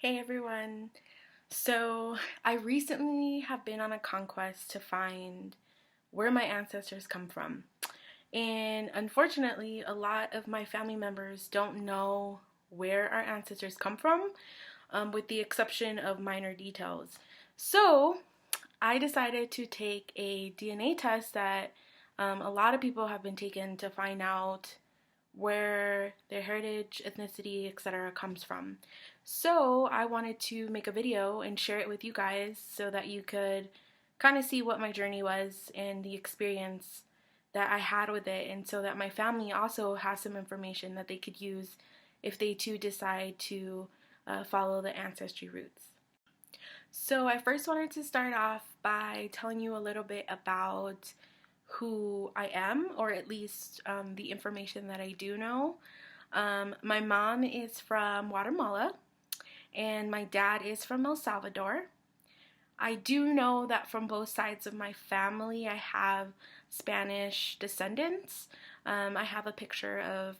Hey everyone. So I recently have been on a conquest to find where my ancestors come from. And unfortunately, a lot of my family members don't know where our ancestors come from, with the exception of minor details. So I decided to take a DNA test that a lot of people have been taking to find out where their heritage, ethnicity, etc. comes from. So I wanted to make a video and share it with you guys so that you could kind of see what my journey was and the experience that I had with it, and so that my family also has some information that they could use if they too decide to follow the ancestry roots. So I first wanted to start off by telling you a little bit about who I am, or at least the information that I do know. My mom is from Guatemala, and my dad is from El Salvador. I do know that from both sides of my family, I have Spanish descendants. I have a picture of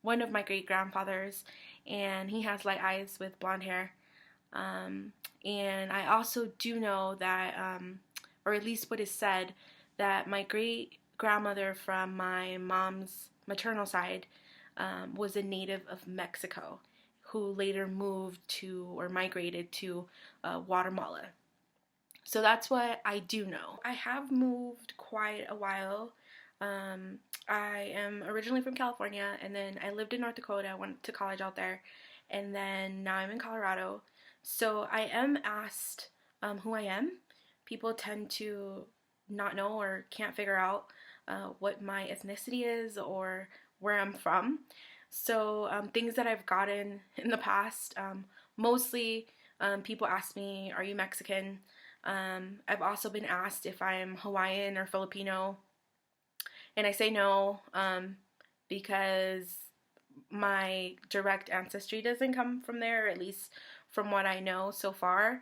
one of my great grandfathers, and he has light eyes with blonde hair. And I also do know that, or at least what is said, that my great grandmother from my mom's maternal side was a native of Mexico, who later moved to or migrated to Guatemala. So that's what I do know. I have moved quite a while. I am originally from California, and then I lived in North Dakota. I went to college out there, and then now I'm in Colorado. So I am asked who I am. People tend to not know or can't figure out what my ethnicity is or where I'm from. So things that I've gotten in the past, mostly people ask me, are you Mexican? I've also been asked if I'm Hawaiian or Filipino, and I say no because my direct ancestry doesn't come from there, at least from what I know so far.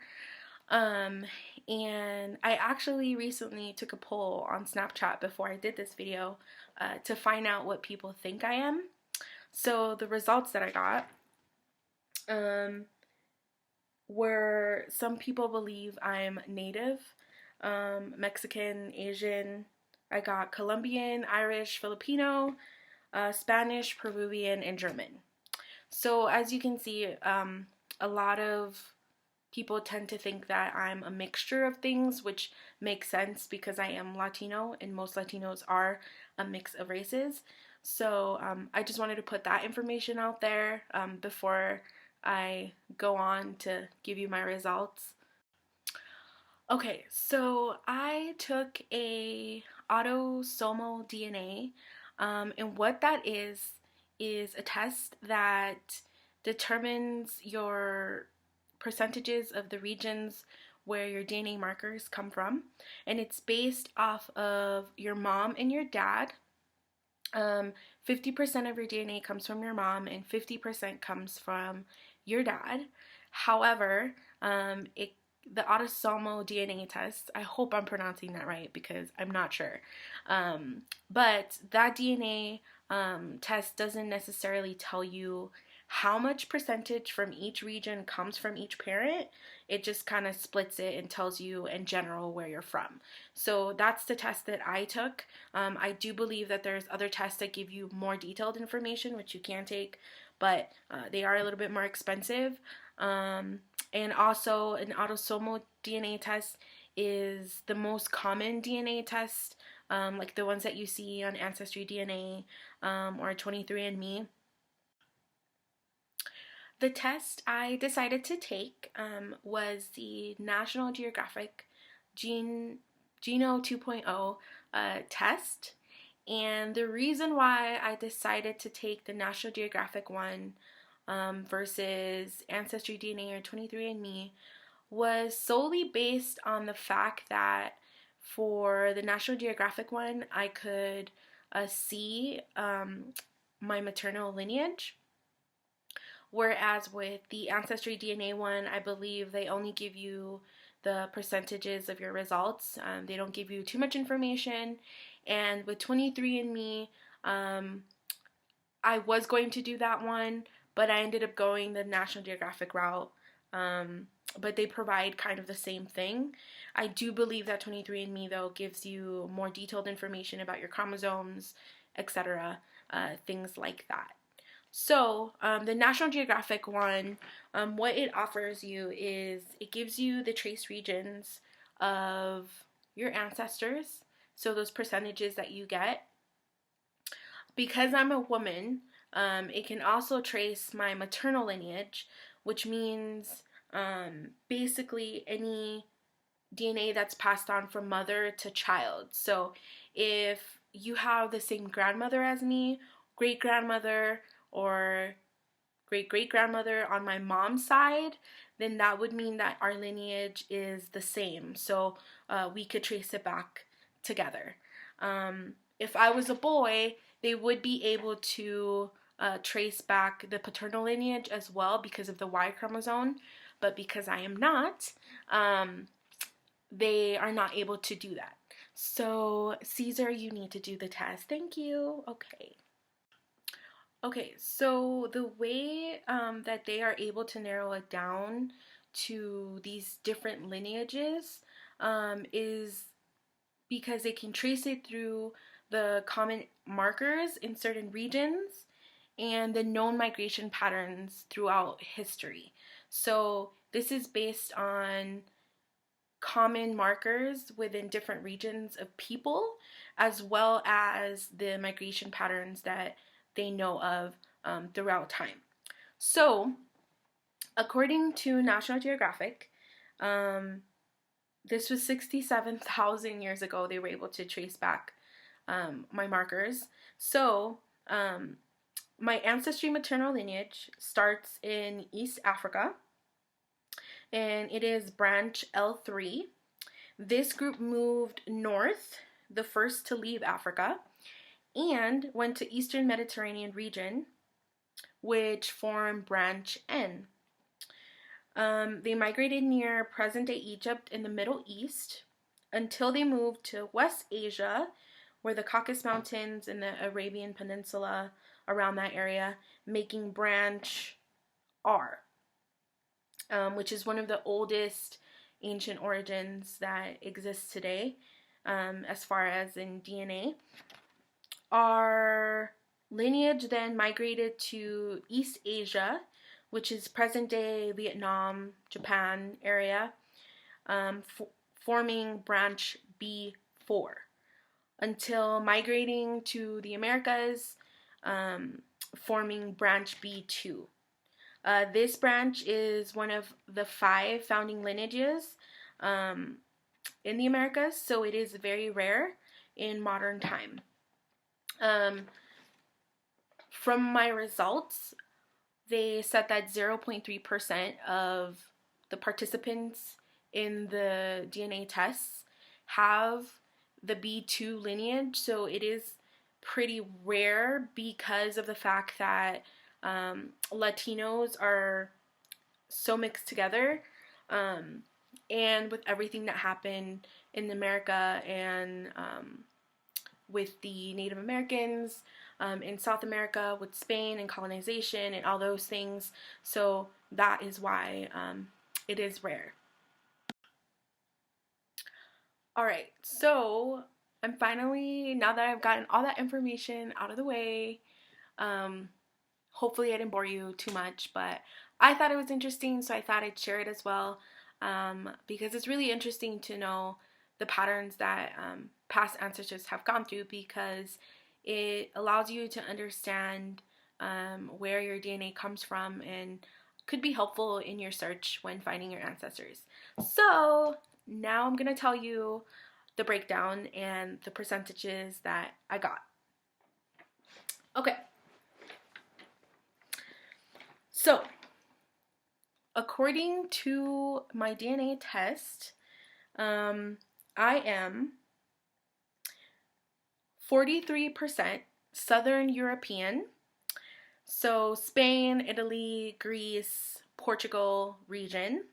And I actually recently took a poll on Snapchat before I did this video to find out what people think I am. So the results that I got were, some people believe I'm Native, Mexican, Asian. I got Colombian, Irish, Filipino, Spanish, Peruvian, and German. So as you can see, a lot of people tend to think that I'm a mixture of things, which makes sense because I am Latino, and most Latinos are a mix of races. So I just wanted to put that information out there before I go on to give you my results. Okay, so I took a autosomal DNA, and what that is a test that determines your percentages of the regions where your DNA markers come from, and it's based off of your mom and your dad. 50% of your DNA comes from your mom and 50% comes from your dad. However, the autosomal DNA test, I hope I'm pronouncing that right because I'm not sure, but that DNA test doesn't necessarily tell you how much percentage from each region comes from each parent. It just kind of splits it and tells you in general where you're from. So that's the test that I took. I do believe that there's other tests that give you more detailed information, which you can take, but they are a little bit more expensive. And also, an autosomal DNA test is the most common DNA test, like the ones that you see on Ancestry DNA or 23andMe. The test I decided to take was the National Geographic Geno 2.0 test. And the reason why I decided to take the National Geographic one versus Ancestry DNA or 23andMe was solely based on the fact that for the National Geographic one, I could see my maternal lineage. Whereas with the Ancestry DNA one, I believe they only give you the percentages of your results. They don't give you too much information. And with 23andMe, I was going to do that one, but I ended up going the National Geographic route. But they provide kind of the same thing. I do believe that 23andMe, though, gives you more detailed information about your chromosomes, etc., things like that. So, the National Geographic one, what it offers you is it gives you the trace regions of your ancestors, so those percentages that you get. Because I'm a woman, it can also trace my maternal lineage, which means basically any DNA that's passed on from mother to child. So if you have the same grandmother as me, great grandmother, or great great grandmother on my mom's side, then that would mean that our lineage is the same. So we could trace it back together. If I was a boy, they would be able to trace back the paternal lineage as well because of the Y chromosome. But because I am not, they are not able to do that. So, Caesar, you need to do the test. Thank you. Okay. Okay, so the way that they are able to narrow it down to these different lineages is because they can trace it through the common markers in certain regions and the known migration patterns throughout history. So this is based on common markers within different regions of people, as well as the migration patterns that they know of throughout time. So, according to National Geographic, this was 67,000 years ago they were able to trace back my markers. So, my ancestry maternal lineage starts in East Africa, and it is branch L3. This group moved north, the first to leave Africa, and went to Eastern Mediterranean region, which formed branch N. They migrated near present-day Egypt in the Middle East until they moved to West Asia, where the Caucasus Mountains and the Arabian Peninsula around that area, making branch R, which is one of the oldest ancient origins that exists today, as far as in DNA. Our lineage then migrated to East Asia, which is present-day Vietnam, Japan area, forming branch B4, until migrating to the Americas, forming branch B2. This branch is one of the 5 founding lineages in the Americas, so it is very rare in modern time. From my results, they said that 0.3% of the participants in the DNA tests have the B2 lineage, so it is pretty rare because of the fact that Latinos are so mixed together, and with everything that happened in America and with the Native Americans in South America, with Spain and colonization and all those things. So that is why it is rare. Alright, so I'm finally, now that I've gotten all that information out of the way, hopefully I didn't bore you too much, but I thought it was interesting, so I thought I'd share it as well, because it's really interesting to know the patterns that past ancestors have gone through, because it allows you to understand where your DNA comes from and could be helpful in your search when finding your ancestors. So now I'm going to tell you the breakdown and the percentages that I got. Okay. So, according to my DNA test, I am 43% Southern European. So, Spain, Italy, Greece, Portugal region.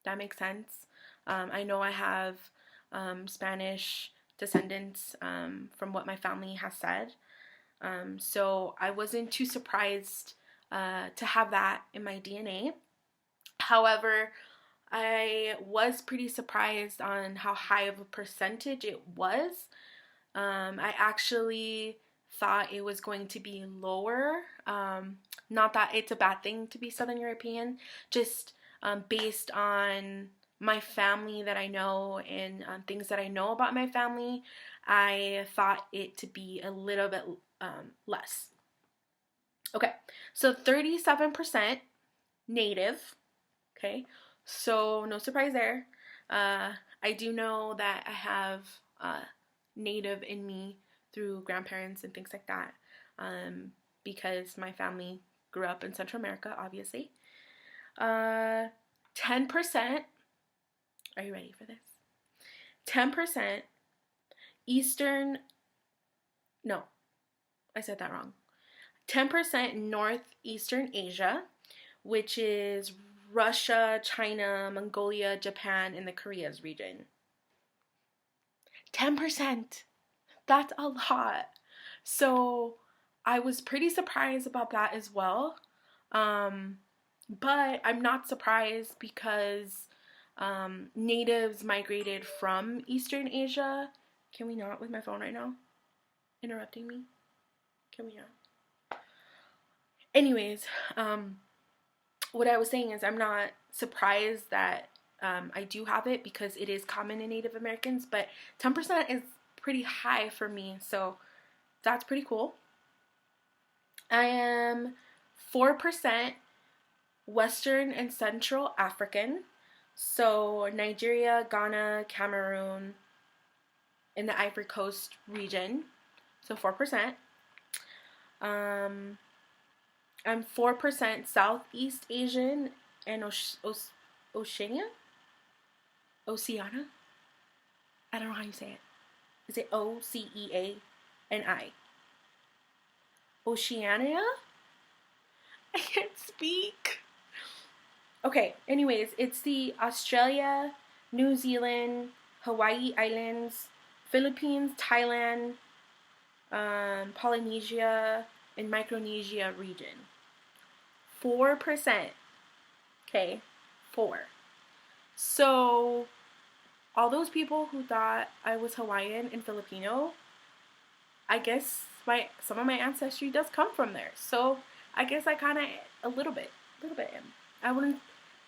That makes sense. I know I have Spanish descendants from what my family has said. So I wasn't too surprised to have that in my DNA. However, I was pretty surprised on how high of a percentage it was. I actually thought it was going to be lower. Not that it's a bad thing to be Southern European, just based on my family that I know and things that I know about my family, I thought it to be a little bit less. Okay, so 37% native. Okay, so no surprise there. I do know that I have native in me through grandparents and things like that, because my family grew up in Central America, obviously. 10%, are you ready for this? 10% Eastern, no, I said that wrong. 10% Northeastern Asia, which is Russia, China, Mongolia, Japan, and the Koreas region. 10%. That's a lot. So I was pretty surprised about that as well. But I'm not surprised because natives migrated from Eastern Asia. Can we not with my phone right now? Interrupting me? Can we not? Anyways, what I was saying is I'm not surprised that I do have it because it is common in Native Americans, but 10% is pretty high for me, so that's pretty cool. I am 4% Western and Central African, so Nigeria, Ghana, Cameroon, in the Ivory Coast region, so 4%. I'm 4% Southeast Asian and Oceania? Oceania? I don't know how you say it. Is it Oceania? Oceania? I can't speak. Okay, anyways, it's the Australia, New Zealand, Hawaii Islands, Philippines, Thailand, Polynesia, and Micronesia region. 4%. Okay, 4. So, all those people who thought I was Hawaiian and Filipino, I guess some of my ancestry does come from there. So, I guess I kind of, a little bit am. I wouldn't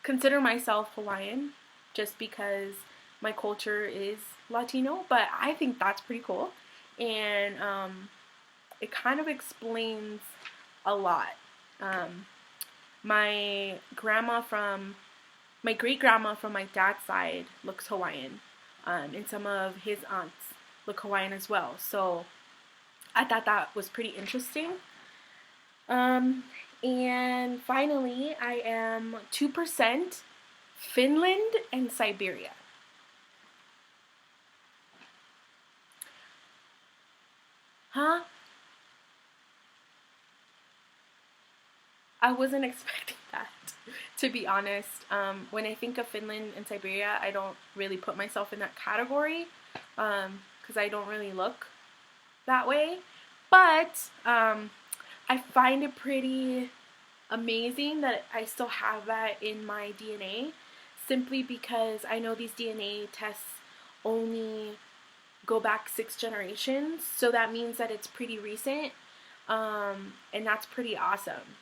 consider myself Hawaiian just because my culture is Latino, but I think that's pretty cool. And it kind of explains a lot. My great grandma from my dad's side looks Hawaiian, and some of his aunts look Hawaiian as well. So I thought that was pretty interesting. And finally, I am 2% Finland and Siberia. Huh? I wasn't expecting that, to be honest. When I think of Finland and Siberia, I don't really put myself in that category because I don't really look that way. But I find it pretty amazing that I still have that in my DNA, simply because I know these DNA tests only go back 6 generations, so that means that it's pretty recent, and that's pretty awesome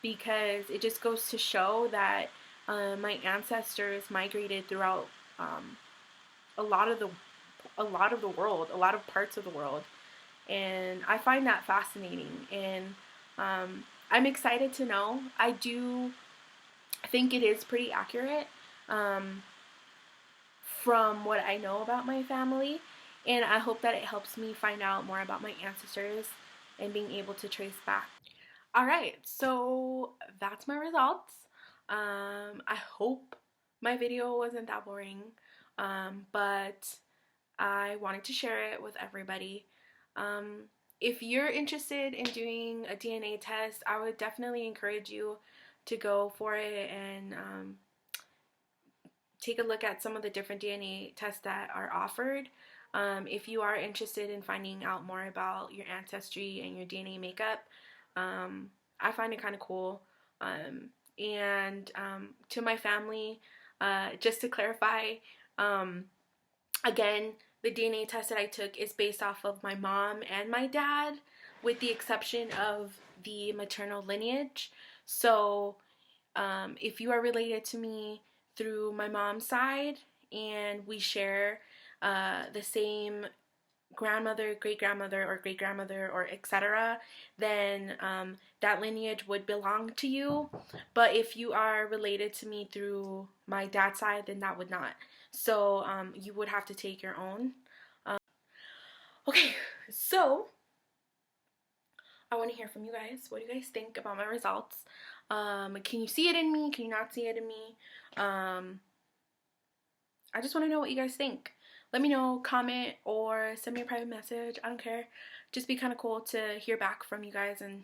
because it just goes to show that my ancestors migrated throughout a lot of the world, a lot of parts of the world, and I find that fascinating. And I'm excited to know. I do think it is pretty accurate from what I know about my family, and I hope that it helps me find out more about my ancestors and being able to trace back. Alright, so that's my results. I hope my video wasn't that boring, but I wanted to share it with everybody. If you're interested in doing a DNA test, I would definitely encourage you to go for it and take a look at some of the different DNA tests that are offered. If you are interested in finding out more about your ancestry and your DNA makeup, I find it kind of cool. And to my family, just to clarify, again, the DNA test that I took is based off of my mom and my dad, with the exception of the maternal lineage. So if you are related to me through my mom's side and we share the same grandmother, great grandmother, or etc., then that lineage would belong to you. But if you are related to me through my dad's side, then that would not. So you would have to take your own. Okay, so I want to hear from you guys. What do you guys think about my results? Can you see it in me? Can you not see it in me? I just want to know what you guys think. Let me know, comment, or send me a private message. I don't care. Just be kind of cool to hear back from you guys and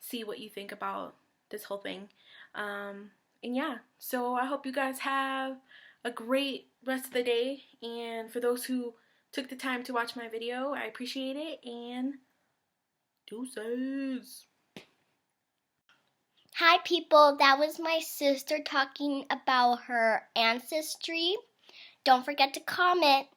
see what you think about this whole thing. And yeah, so I hope you guys have a great rest of the day. And for those who took the time to watch my video, I appreciate it. And deuces. Hi people, that was my sister talking about her ancestry. Don't forget to comment.